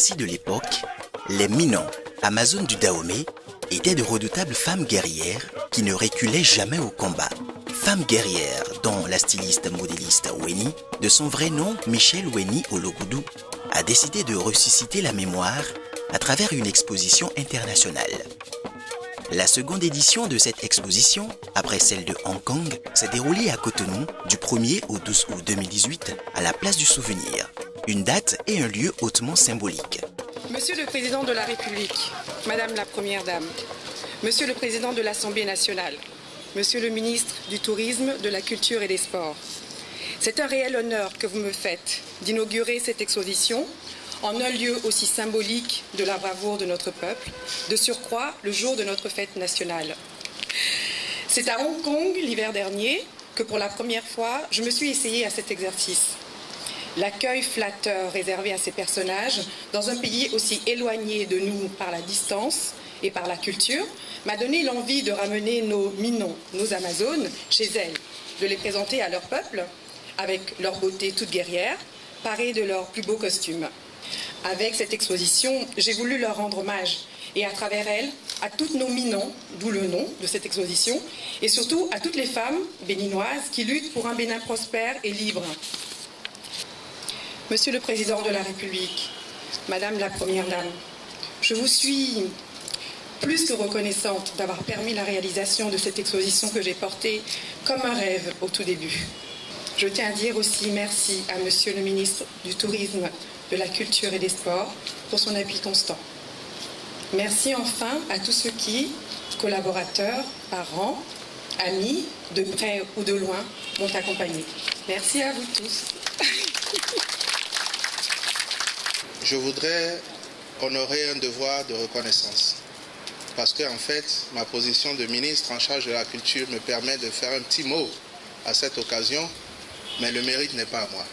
récits de l'époque, les Minons, Amazones du Dahomey, étaient de redoutables femmes guerrières qui ne reculaient jamais au combat. Femmes guerrières dont la styliste modéliste Weni, de son vrai nom Michelle Weni Ologoudou, a décidé de ressusciter la mémoire à travers une exposition internationale. La seconde édition de cette exposition, après celle de Hong Kong, s'est déroulée à Cotonou du 1er au 12 août 2018 à la Place du Souvenir. Une date et un lieu hautement symboliques. Monsieur le Président de la République, Madame la Première Dame, Monsieur le Président de l'Assemblée nationale, Monsieur le Ministre du Tourisme, de la Culture et des Sports, c'est un réel honneur que vous me faites d'inaugurer cette exposition en un lieu aussi symbolique de la bravoure de notre peuple, de surcroît le jour de notre fête nationale. C'est à Hong Kong l'hiver dernier que pour la première fois je me suis essayée à cet exercice. L'accueil flatteur réservé à ces personnages dans un pays aussi éloigné de nous par la distance et par la culture m'a donné l'envie de ramener nos Minons, nos Amazones, chez elles, de les présenter à leur peuple avec leur beauté toute guerrière, parées de leurs plus beaux costumes. Avec cette exposition, j'ai voulu leur rendre hommage et à travers elle, à toutes nos Minons, d'où le nom de cette exposition, et surtout à toutes les femmes béninoises qui luttent pour un Bénin prospère et libre. Monsieur le Président de la République, Madame la Première Dame, je vous suis plus que reconnaissante d'avoir permis la réalisation de cette exposition que j'ai portée comme un rêve au tout début. Je tiens à dire aussi merci à Monsieur le Ministre du Tourisme, de la Culture et des Sports pour son appui constant. Merci enfin à tous ceux qui, collaborateurs, parents, amis, de près ou de loin, m'ont accompagné. Merci à vous tous. Je voudrais honorer un devoir de reconnaissance. Parce qu'en fait, ma position de ministre en charge de la culture me permet de faire un petit mot à cette occasion, mais le mérite n'est pas à moi.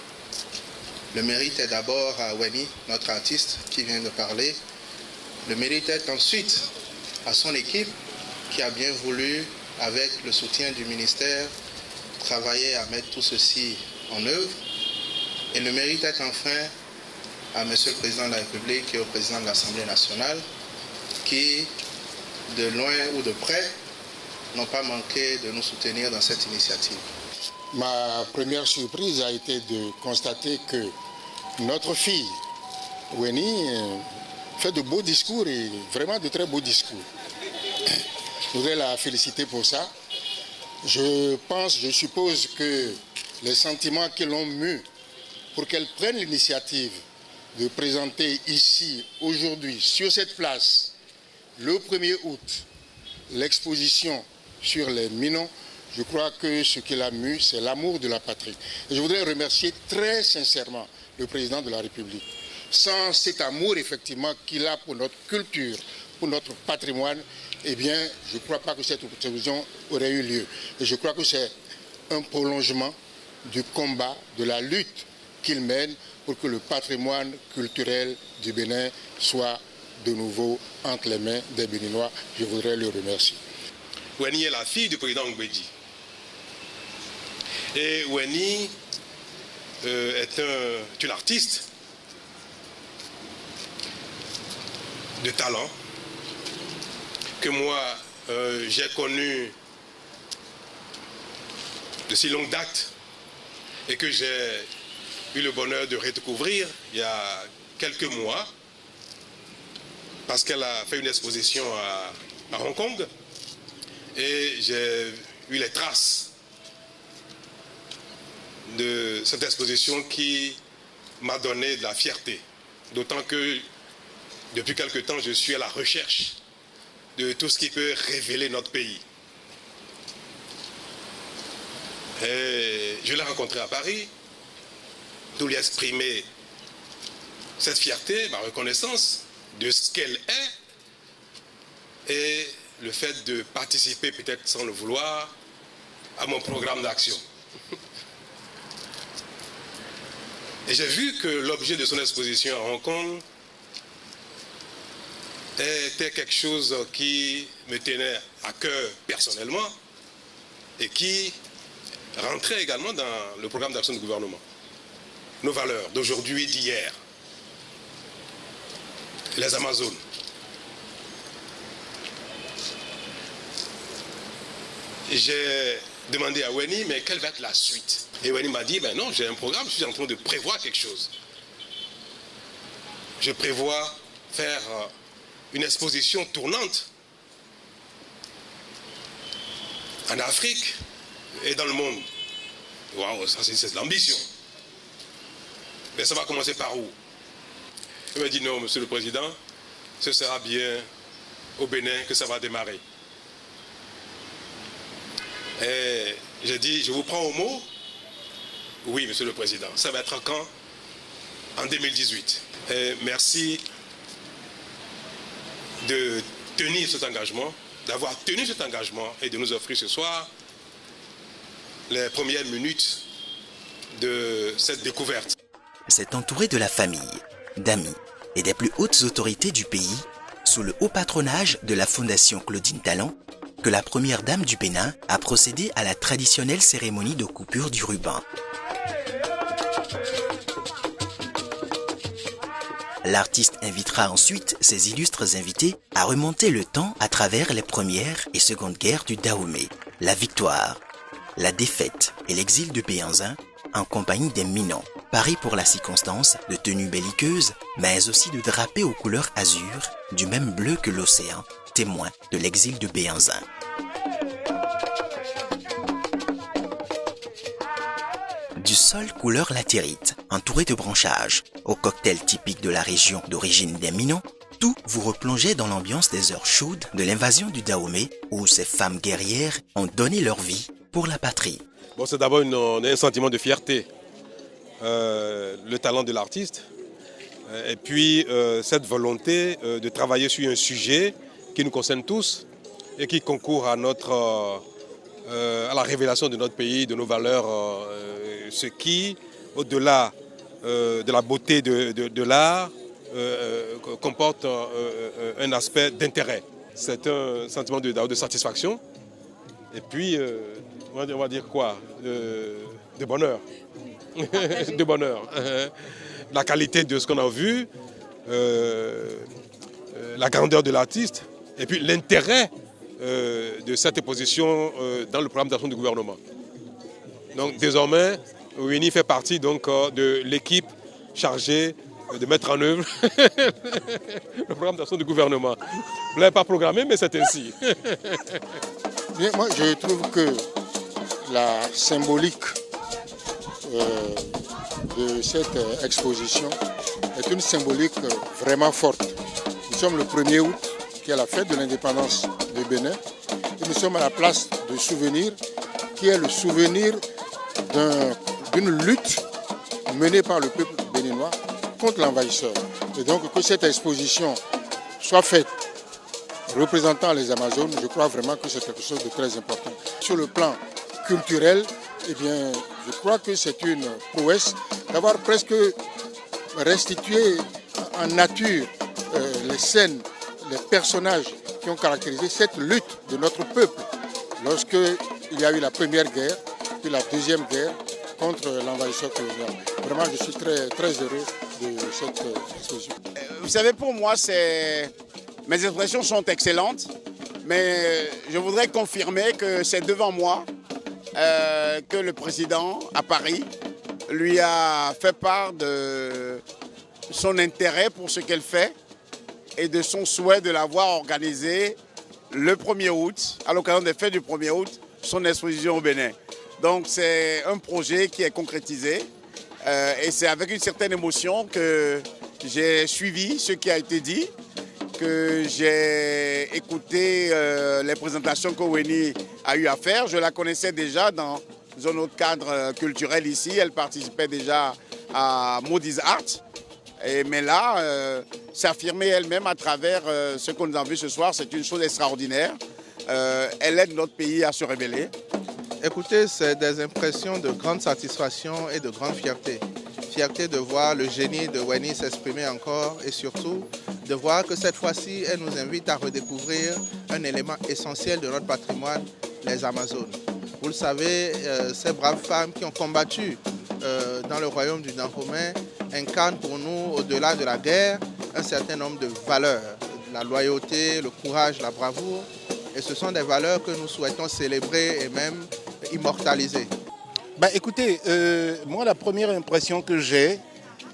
Le mérite est d'abord à Weni, notre artiste qui vient de parler. Le mérite est ensuite à son équipe qui a bien voulu, avec le soutien du ministère, travailler à mettre tout ceci en œuvre. Et le mérite est enfin à Monsieur le Président de la République et au Président de l'Assemblée nationale qui, de loin ou de près, n'ont pas manqué de nous soutenir dans cette initiative. Ma première surprise a été de constater que notre fille, Weni, fait de beaux discours et vraiment de très beaux discours. Je voudrais la féliciter pour ça. Je suppose que les sentiments qui l'ont mue pour qu'elle prenne l'initiative de présenter ici, aujourd'hui, sur cette place, le 1er août, l'exposition sur les Minons, je crois que ce qui l'a mue, c'est l'amour de la patrie. Et je voudrais remercier très sincèrement le Président de la République. Sans cet amour, effectivement, qu'il a pour notre culture, pour notre patrimoine, eh bien, je ne crois pas que cette exposition aurait eu lieu. Et je crois que c'est un prolongement du combat, de la lutte qu'il mène pour que le patrimoine culturel du Bénin soit de nouveau entre les mains des Béninois. Je voudrais le remercier. Weni est la fille du président Ngwedi. Et Weni est une artiste de talent que moi j'ai connu de si longue date et que j'ai eu le bonheur de redécouvrir il y a quelques mois parce qu'elle a fait une exposition à Hong Kong et j'ai eu les traces de cette exposition qui m'a donné de la fierté. D'autant que depuis quelque temps, je suis à la recherche de tout ce qui peut révéler notre pays. Et je l'ai rencontrée à Paris, d'où lui exprimer cette fierté, ma reconnaissance de ce qu'elle est et le fait de participer, peut-être sans le vouloir, à mon programme d'action. Et j'ai vu que l'objet de son exposition à Hong Kong était quelque chose qui me tenait à cœur personnellement et qui rentrait également dans le programme d'action du gouvernement. Nos valeurs d'aujourd'hui et d'hier. les Amazones. J'ai demandé à Weni, mais quelle va être la suite? Et Weni m'a dit, ben non, j'ai un programme, je suis en train de prévoir quelque chose. Je prévois faire une exposition tournante en Afrique et dans le monde. Waouh, ça c'est de l'ambition. Mais ça va commencer par où? Il m'a dit non, monsieur le président, ce sera bien au Bénin que ça va démarrer. Et j'ai dit, je vous prends au mot. Oui, monsieur le président, ça va être quand? En 2018. Et merci de tenir cet engagement, d'avoir tenu cet engagement et de nous offrir ce soir les premières minutes de cette découverte. C'est entouré de la famille, d'amis et des plus hautes autorités du pays, sous le haut patronage de la Fondation Claudine Talon, que la première dame du Bénin a procédé à la traditionnelle cérémonie de coupure du ruban. L'artiste invitera ensuite ses illustres invités à remonter le temps à travers les premières et secondes guerres du Dahomey, la victoire, la défaite et l'exil de Béhanzin en compagnie des Minons, parés pour la circonstance de tenues belliqueuses, mais aussi de drapés aux couleurs azur, du même bleu que l'océan, témoin de l'exil de Béhanzin. Du sol couleur latérite, entouré de branchages, au cocktail typique de la région d'origine des Minons, tout vous replongeait dans l'ambiance des heures chaudes de l'invasion du Dahomey, où ces femmes guerrières ont donné leur vie pour la patrie. Bon, c'est d'abord un sentiment de fierté, le talent de l'artiste, et puis cette volonté de travailler sur un sujet qui nous concerne tous et qui concourt à la révélation de notre pays, de nos valeurs, ce qui, au-delà de la beauté de l'art, comporte un aspect d'intérêt. C'est un sentiment de satisfaction et puis, on va dire quoi, de bonheur. De bonheur. La qualité de ce qu'on a vu, la grandeur de l'artiste et puis l'intérêt de cette exposition dans le programme d'action du gouvernement. Donc désormais, Weni fait partie donc, de l'équipe chargée de mettre en œuvre le programme d'action du gouvernement. Vous ne l'avez pas programmé, mais c'est ainsi. Bien, moi, je trouve que la symbolique de cette exposition est une symbolique vraiment forte. Nous sommes le 1er août, qui est la fête de l'indépendance du Bénin, et nous sommes à la place de souvenir, qui est le souvenir d'une lutte menée par le peuple béninois contre l'envahisseur. Et donc que cette exposition soit faite représentant les Amazones, je crois vraiment que c'est quelque chose de très important. Sur le plan culturel, eh bien, je crois que c'est une prouesse d'avoir presque restitué en nature les scènes, les personnages qui ont caractérisé cette lutte de notre peuple lorsqu'il y a eu la première guerre, puis la deuxième guerre contre l'envahisseur colonial. Vraiment, je suis très, très heureux de cette exposition. Vous savez, pour moi, mes expressions sont excellentes, mais je voudrais confirmer que c'est devant moi que le président, à Paris, lui a fait part de son intérêt pour ce qu'elle fait et de son souhait de l'avoir organisé le 1er août, à l'occasion des fêtes du 1er août, son exposition au Bénin. Donc c'est un projet qui est concrétisé et c'est avec une certaine émotion que j'ai suivi ce qui a été dit, que j'ai écouté les présentations que Weni a eu à faire. Je la connaissais déjà dans un autre cadre culturel ici. Elle participait déjà à Moody's Art. Mais là, s'affirmer elle-même à travers ce qu'on a vu ce soir, c'est une chose extraordinaire. Elle aide notre pays à se révéler. Écoutez, c'est des impressions de grande satisfaction et de grande fierté. Fierté de voir le génie de Weni s'exprimer encore et surtout de voir que cette fois-ci, elle nous invite à redécouvrir un élément essentiel de notre patrimoine, les Amazones. Vous le savez, ces braves femmes qui ont combattu dans le royaume du Dahomey incarnent pour nous, au-delà de la guerre, un certain nombre de valeurs, la loyauté, le courage, la bravoure. Et ce sont des valeurs que nous souhaitons célébrer et même immortaliser. Bah, écoutez, moi la première impression que j'ai,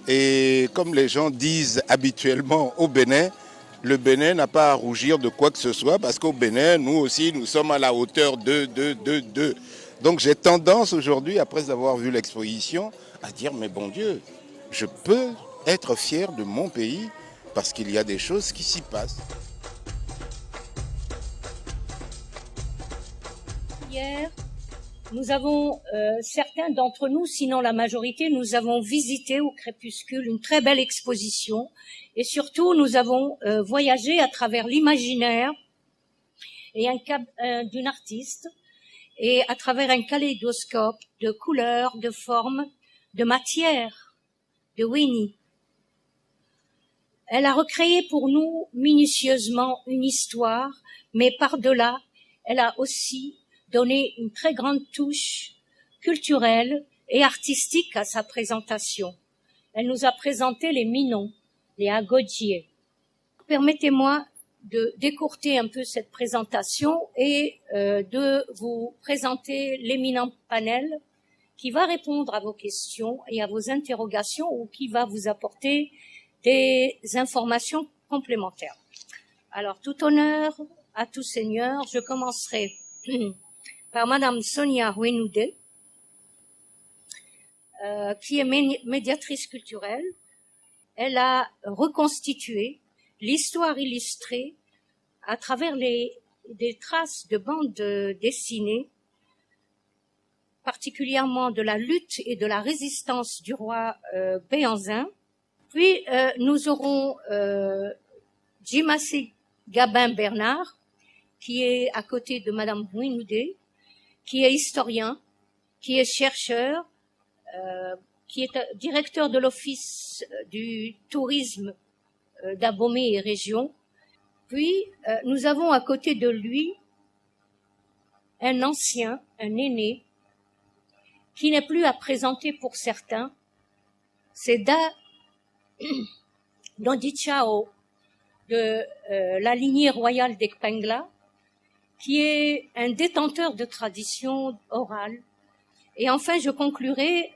et comme les gens disent habituellement au Bénin, le Bénin n'a pas à rougir de quoi que ce soit parce qu'au Bénin, nous aussi, nous sommes à la hauteur de. Donc j'ai tendance aujourd'hui, après avoir vu l'exposition, à dire mais bon Dieu, je peux être fier de mon pays parce qu'il y a des choses qui s'y passent. Hier, nous avons, certains d'entre nous, sinon la majorité, nous avons visité au crépuscule une très belle exposition et surtout nous avons voyagé à travers l'imaginaire et d'une artiste et à travers un kaléidoscope de couleurs, de formes, de matières de Winnie. Elle a recréé pour nous minutieusement une histoire, mais par-delà, elle a aussi donné une très grande touche culturelle et artistique à sa présentation. Elle nous a présenté les Minons, les Agodjiers. Permettez-moi de décourter un peu cette présentation et de vous présenter l'éminent panel qui va répondre à vos questions et à vos interrogations ou qui va vous apporter des informations complémentaires. Alors, tout honneur à tout seigneur, je commencerai par Madame Sonia Wenoude, qui est médiatrice culturelle. Elle a reconstitué l'histoire illustrée à travers des traces de bandes dessinées, particulièrement de la lutte et de la résistance du roi Béhanzin. Puis nous aurons Djimassé Gabin Bernard, qui est à côté de Madame Wenoude, qui est historien, qui est chercheur, qui est directeur de l'Office du tourisme d'Abomey et région. Puis, nous avons à côté de lui un ancien, un aîné, qui n'est plus à présenter pour certains. C'est Dondi Chao de la lignée royale d'Ekpengla, qui est un détenteur de tradition orale. Et enfin, je conclurai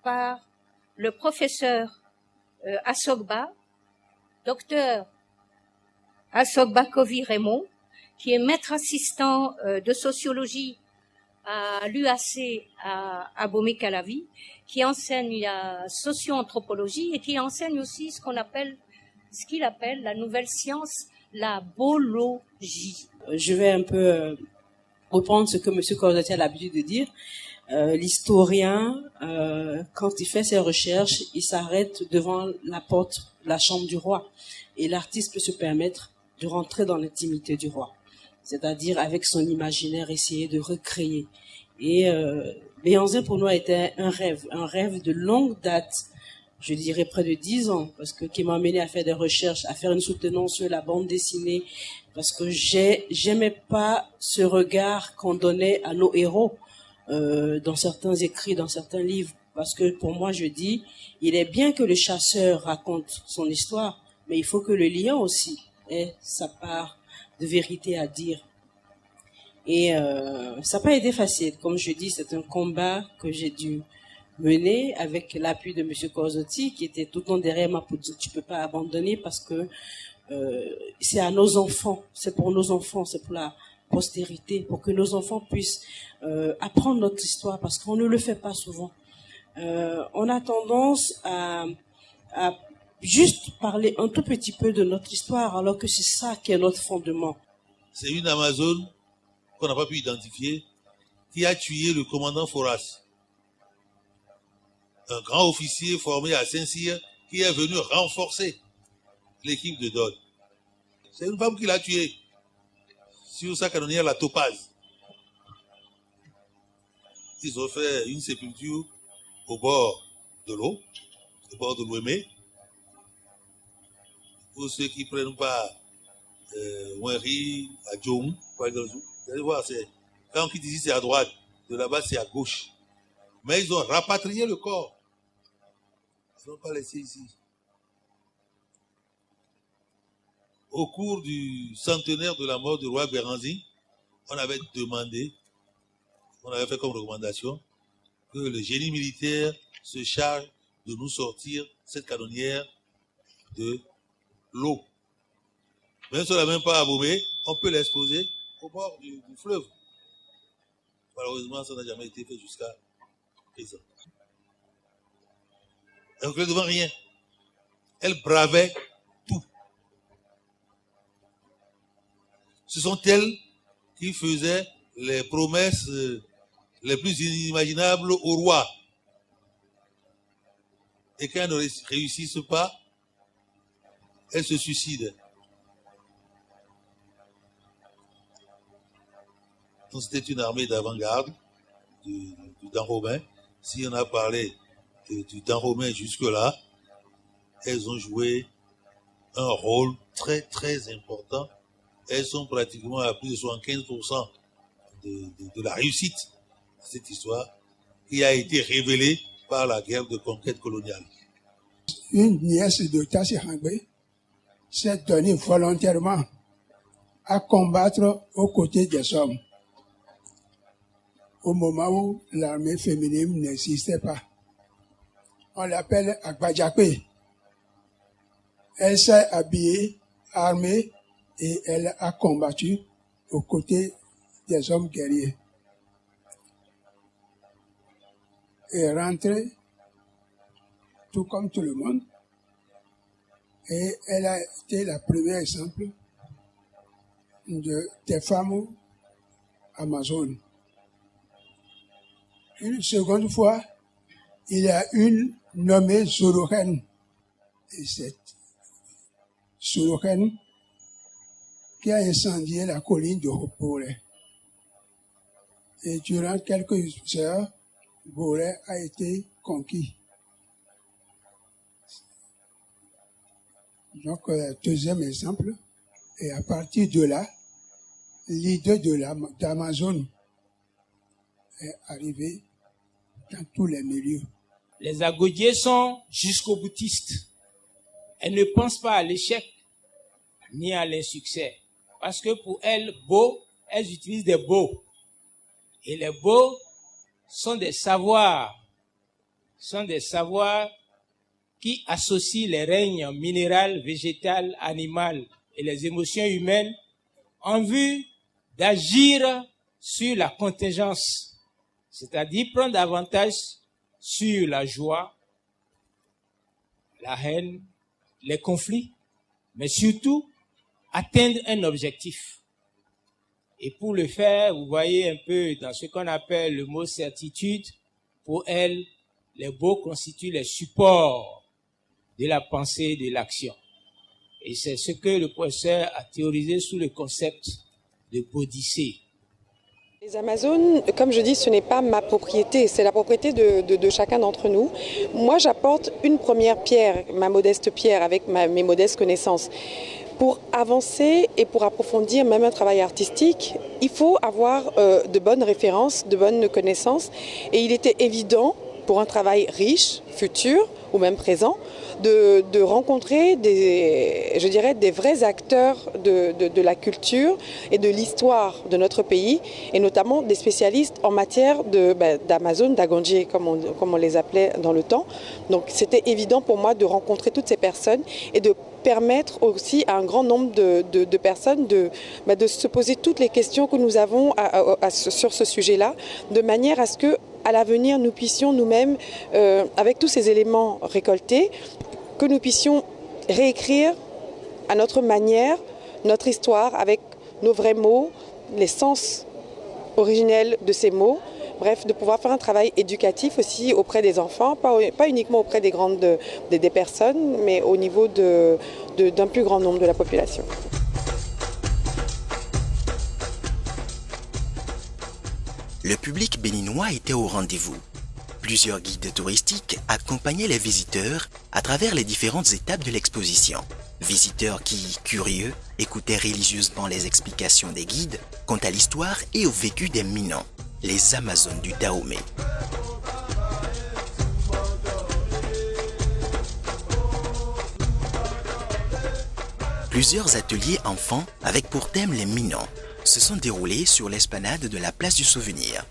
par le professeur Assogba, docteur Assogba Kovi Raymond, qui est maître assistant de sociologie à l'UAC à Abomey-Calavi, qui enseigne la socio-anthropologie et qui enseigne aussi ce qu'il appelle la nouvelle science, la bologie. Je vais un peu reprendre ce que M. Cordotti a l'habitude de dire. L'historien, quand il fait ses recherches, il s'arrête devant la porte de la chambre du roi. Et l'artiste peut se permettre de rentrer dans l'intimité du roi. C'est-à-dire, avec son imaginaire, essayer de recréer. Et Béhanzin, pour nous, a été un rêve de longue date. Je dirais près de 10 ans, parce que qui m'a amené à faire des recherches, à faire une soutenance sur la bande dessinée, parce que j'aimais pas ce regard qu'on donnait à nos héros dans certains écrits, dans certains livres, parce que pour moi, je dis, il est bien que le chasseur raconte son histoire, mais il faut que le lion aussi ait sa part de vérité à dire. Et ça n'a pas été facile, comme je dis, c'est un combat que j'ai dû mené avec l'appui de M. Cordotti, qui était tout le temps derrière moi pour dire tu peux pas abandonner parce que c'est à nos enfants, c'est pour nos enfants, c'est pour la postérité, pour que nos enfants puissent apprendre notre histoire parce qu'on ne le fait pas souvent. On a tendance à juste parler un tout petit peu de notre histoire alors que c'est ça qui est notre fondement. C'est une Amazone qu'on n'a pas pu identifier qui a tué le commandant Foras, un grand officier formé à Saint-Cyr qui est venu renforcer l'équipe de Dole. C'est une femme qui l'a tué sur sa canonnière, la Topaz. Ils ont fait une sépulture au bord de l'eau, au bord de l'Ouémé. Pour ceux qui ne prennent pas Wenri à Djoum, vous allez voir, quand on quitte ici, c'est à droite, de là-bas, c'est à gauche. Mais ils ont rapatrié le corps. Ils n'ont pas laissé ici. au cours du centenaire de la mort du roi Béranzin, on avait demandé, on avait fait comme recommandation, que le génie militaire se charge de nous sortir cette canonnière de l'eau. Même si on ne l'a même pas aboumée, on peut l'exposer au bord du fleuve. Malheureusement, ça n'a jamais été fait jusqu'à présent. Elle ne reculait devant rien. Elle bravait tout. Ce sont elles qui faisaient les promesses les plus inimaginables au roi. Et quand elles ne réussissent pas, elles se suicident. Donc c'était une armée d'avant-garde du temps romain. Si on a parlé du temps romain jusque-là, elles ont joué un rôle très très important. Elles sont pratiquement à plus de 75% de la réussite de cette histoire qui a été révélée par la guerre de conquête coloniale. Une nièce de Tassi Hangbe s'est donnée volontairement à combattre aux côtés des hommes au moment où l'armée féminine n'existait pas. On l'appelle Agbadjakpe. Elle s'est habillée, armée, et elle a combattu aux côtés des hommes guerriers. Elle est rentrée, tout comme tout le monde, et elle a été la première exemple des femmes amazones. Une seconde fois, il y a une nommée Zorochen. Et c'est Zorochen qui a incendié la colline de Hopore. Et durant quelques heures, Boré a été conquis. Donc, deuxième exemple. Et à partir de là, l'idée d'Amazon est arrivée dans tous les milieux. Les Agodiers sont jusqu'au boutistes. Elles ne pensent pas à l'échec ni à l'insuccès. Parce que pour elles, elles utilisent des beaux. Et les beaux sont des savoirs qui associent les règnes minéral, végétal, animal et les émotions humaines en vue d'agir sur la contingence, c'est-à-dire prendre avantage sur la joie, la haine, les conflits, mais surtout atteindre un objectif. Et pour le faire, vous voyez un peu dans ce qu'on appelle le mot certitude, pour elle, les beaux constituent les supports de la pensée et de l'action. Et c'est ce que le professeur a théorisé sous le concept de Bodhicée. Les Amazones, comme je dis, ce n'est pas ma propriété, c'est la propriété de chacun d'entre nous. Moi, j'apporte une première pierre, ma modeste pierre, avec mes modestes connaissances. Pour avancer et pour approfondir même un travail artistique, il faut avoir de bonnes références, de bonnes connaissances. Et il était évident, pour un travail riche, futur ou même présent, de rencontrer des vrais acteurs de la culture et de l'histoire de notre pays, et notamment des spécialistes en matière d'Amazone, d'Agondjé, comme on les appelait dans le temps. Donc c'était évident pour moi de rencontrer toutes ces personnes et de permettre aussi à un grand nombre de personnes de se poser toutes les questions que nous avons sur ce sujet-là, de manière à ce que à l'avenir, nous puissions nous-mêmes, avec tous ces éléments récoltés, que nous puissions réécrire à notre manière notre histoire avec nos vrais mots, les sens originels de ces mots. Bref, de pouvoir faire un travail éducatif aussi auprès des enfants, pas uniquement auprès des personnes, mais au niveau d'un plus grand nombre de la population. Le public béninois était au rendez-vous. Plusieurs guides touristiques accompagnaient les visiteurs à travers les différentes étapes de l'exposition. Visiteurs qui, curieux, écoutaient religieusement les explications des guides quant à l'histoire et au vécu des Minans, les Amazones du Dahomey. Plusieurs ateliers enfants avec pour thème les Minons se sont déroulés sur l'esplanade de la place du Souvenir.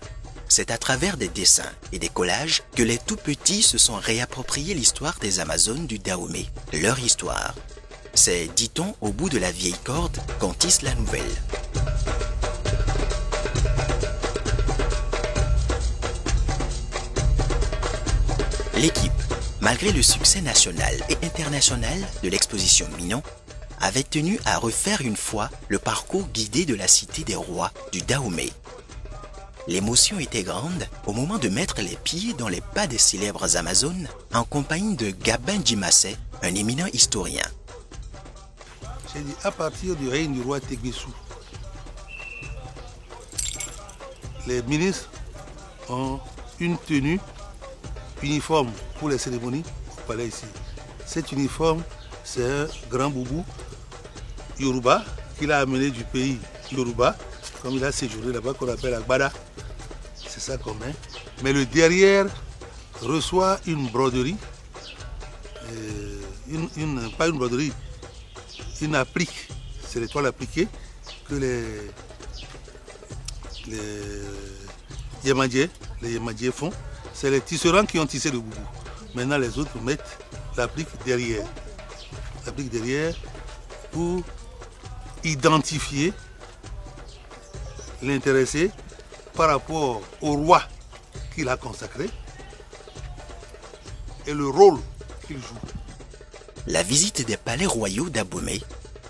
C'est à travers des dessins et des collages que les tout-petits se sont réappropriés l'histoire des Amazones du Dahomey, leur histoire. C'est, dit-on, au bout de la vieille corde qu'on tisse la nouvelle. L'équipe, malgré le succès national et international de l'exposition Minons, avait tenu à refaire une fois le parcours guidé de la cité des rois du Dahomey. L'émotion était grande au moment de mettre les pieds dans les pas des célèbres Amazones en compagnie de Gabin Djimassé, un éminent historien. J'ai dit à partir du règne du roi Tegbessou, les ministres ont une tenue uniforme pour les cérémonies au palais ici. Cet uniforme, c'est un grand boubou Yoruba qu'il a amené du pays Yoruba, comme il a séjourné là-bas, qu'on appelle Agbada. C'est ça qu'on met. Mais le derrière reçoit une broderie, pas une broderie, une applique. C'est les toiles appliquées que les Yémadiens font. C'est les tisserands qui ont tissé le boubou. Maintenant, les autres mettent l'applique derrière. L'applique derrière pour identifier l'intéressé par rapport au roi qu'il a consacré et le rôle qu'il joue. La visite des palais royaux d'Abomey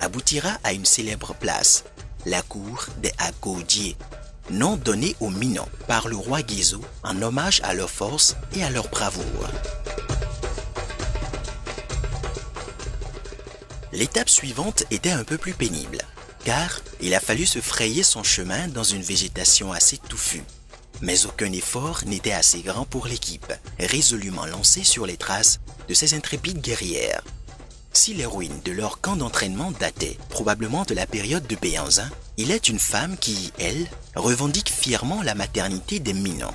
aboutira à une célèbre place, la cour des Agodiers, nom donné aux Minons par le roi Guézo en hommage à leur force et à leur bravoure. L'étape suivante était un peu plus pénible, car il a fallu se frayer son chemin dans une végétation assez touffue. Mais aucun effort n'était assez grand pour l'équipe, résolument lancée sur les traces de ces intrépides guerrières. Si les ruines de leur camp d'entraînement dataient probablement de la période de Béhanzin, il est une femme qui, elle, revendique fièrement la maternité des Minons.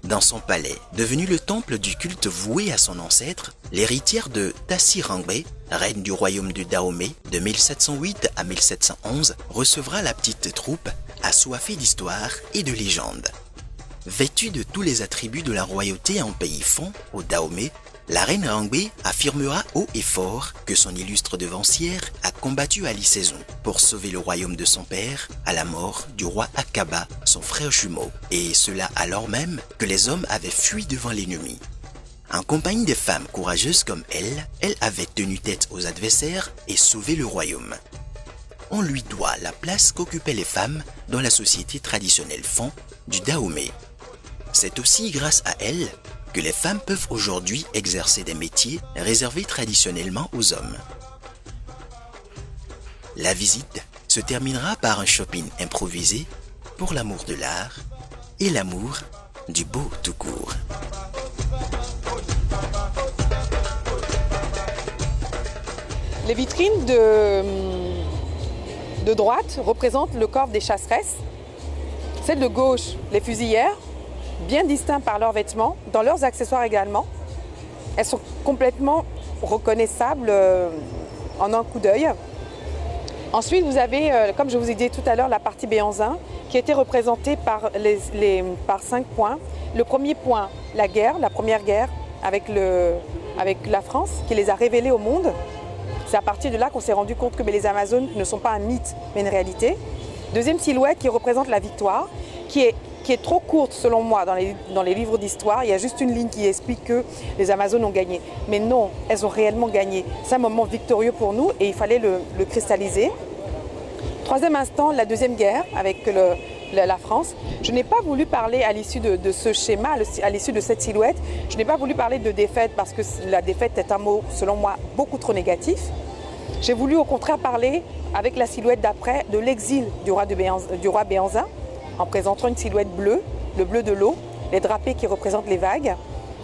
Dans son palais, devenu le temple du culte voué à son ancêtre, l'héritière de Tassi Rangbe, reine du royaume du Dahomey de 1708 à 1711, recevra la petite troupe assoiffée d'histoire et de légendes. Vêtue de tous les attributs de la royauté en pays fond, au Dahomey, la reine Rangbe affirmera haut et fort que son illustre devancière a combattu Ali Sezon pour sauver le royaume de son père à la mort du roi Akaba, son frère jumeau, et cela alors même que les hommes avaient fui devant l'ennemi. En compagnie des femmes courageuses comme elle avait tenu tête aux adversaires et sauvé le royaume. On lui doit la place qu'occupaient les femmes dans la société traditionnelle fond du Dahomey. C'est aussi grâce à elle que les femmes peuvent aujourd'hui exercer des métiers réservés traditionnellement aux hommes. La visite se terminera par un shopping improvisé pour l'amour de l'art et l'amour du beau tout court. Les vitrines de droite représentent le corps des chasseresses. Celles de gauche, les fusillères, bien distincts par leurs vêtements, dans leurs accessoires également. Elles sont complètement reconnaissables en un coup d'œil. Ensuite, vous avez, comme je vous ai dit tout à l'heure, la partie Béhanzin, qui était représentée par 5 points. Le premier point, la guerre, la première guerre avec la France, qui les a révélés au monde. C'est à partir de là qu'on s'est rendu compte que les Amazones ne sont pas un mythe, mais une réalité. Deuxième silhouette qui représente la victoire, qui est trop courte selon moi dans les livres d'histoire. Il y a juste une ligne qui explique que les Amazones ont gagné. Mais non, elles ont réellement gagné. C'est un moment victorieux pour nous et il fallait le cristalliser. Troisième instant, la deuxième guerre avec la France. Je n'ai pas voulu parler à l'issue de ce schéma, à l'issue de cette silhouette. Je n'ai pas voulu parler de défaite parce que la défaite est un mot, selon moi, beaucoup trop négatif. J'ai voulu au contraire parler, avec la silhouette d'après, de l'exil du roi Béhanzin, en présentant une silhouette bleue, le bleu de l'eau, les drapés qui représentent les vagues.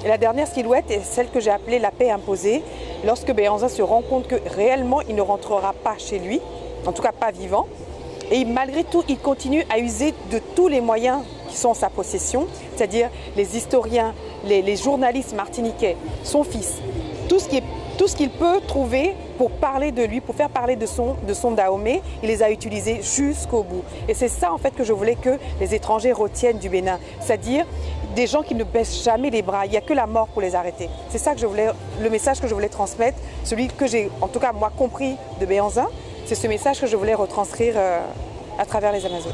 Et la dernière silhouette est celle que j'ai appelée la paix imposée, lorsque Béhanzin se rend compte que réellement il ne rentrera pas chez lui, en tout cas pas vivant. Et malgré tout, il continue à user de tous les moyens qui sont en sa possession, c'est-à-dire les historiens, les journalistes martiniquais, son fils, tout tout ce qu'il peut trouver pour parler de lui, pour faire parler de son Dahomey, il les a utilisés jusqu'au bout. Et c'est ça en fait que je voulais que les étrangers retiennent du Bénin, c'est-à-dire des gens qui ne baissent jamais les bras, il n'y a que la mort pour les arrêter. C'est ça que je voulais, le message que je voulais transmettre, celui que j'ai en tout cas moi compris de Béhanzin, c'est ce message que je voulais retranscrire à travers les Amazones.